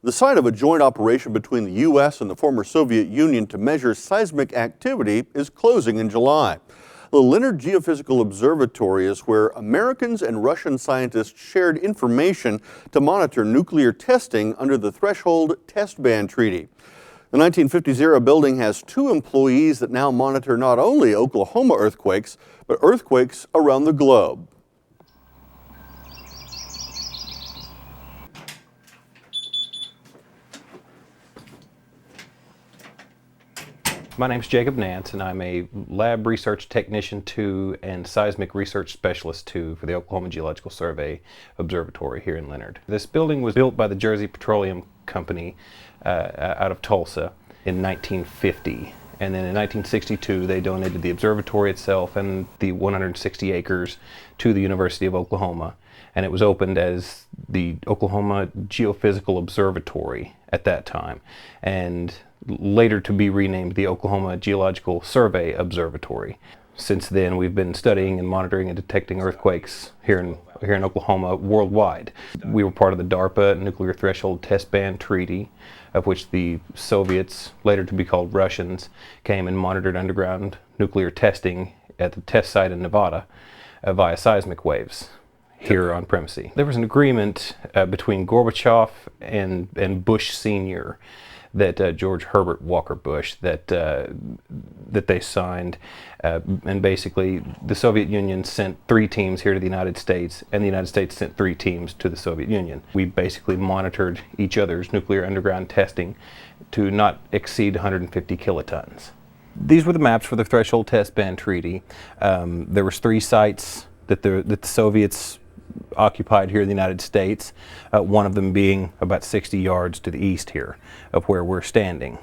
The site of a joint operation between the U.S. and the former Soviet Union to measure seismic activity is closing in July. The Leonard Geophysical Observatory is where Americans and Russian scientists shared information to monitor nuclear testing under the Threshold Test Ban Treaty. The 1950s-era building has 2 employees that now monitor not only Oklahoma earthquakes, but earthquakes around the globe. My name is Jacob Nance, and I'm a lab research technician 2 and seismic research specialist 2 for the Oklahoma Geological Survey Observatory here in Leonard. This building was built by the Jersey Petroleum Company out of Tulsa in 1950. And then in 1962, they donated the observatory itself and the 160 acres to the University of Oklahoma. And it was opened as the Oklahoma Geophysical Observatory at that time, and later to be renamed the Oklahoma Geological Survey Observatory. Since then, we've been studying and monitoring and detecting earthquakes here in Oklahoma worldwide. We were part of the DARPA Nuclear Threshold Test Ban Treaty, of which the Soviets, later to be called Russians, came and monitored underground nuclear testing at the test site in Nevada via seismic waves here on premises. There was an agreement between Gorbachev and Bush Sr. that George Herbert Walker Bush that they signed, and basically the Soviet Union sent 3 teams here to the United States, and the United States sent 3 teams to the Soviet Union. We basically monitored each other's nuclear underground testing to not exceed 150 kilotons. These were the maps for the Threshold Test Ban Treaty. There was 3 sites that the Soviets occupied here in the United States, one of them being about 60 yards to the east here of where we're standing.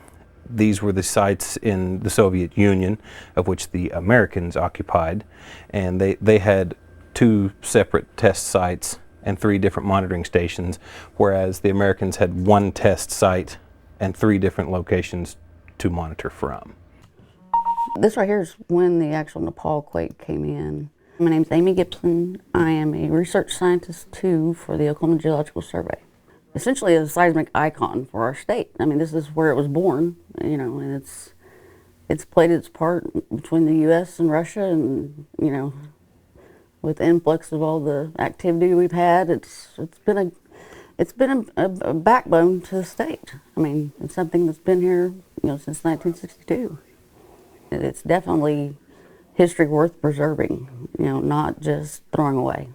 These were the sites in the Soviet Union of which the Americans occupied, and they had 2 separate test sites and 3 different monitoring stations, whereas the Americans had 1 test site and 3 different locations to monitor from. This right here is when the actual Nepal quake came in. My name is Amy Gibson. I am a research scientist 2 for the Oklahoma Geological Survey. Essentially a seismic icon for our state. I mean, this is where it was born, you know, and it's played its part between the U.S. and Russia, and, you know, with the influx of all the activity we've had, it's been a backbone to the state. I mean, it's something that's been here, you know, since 1962. It's definitely history worth preserving, you know, not just throwing away.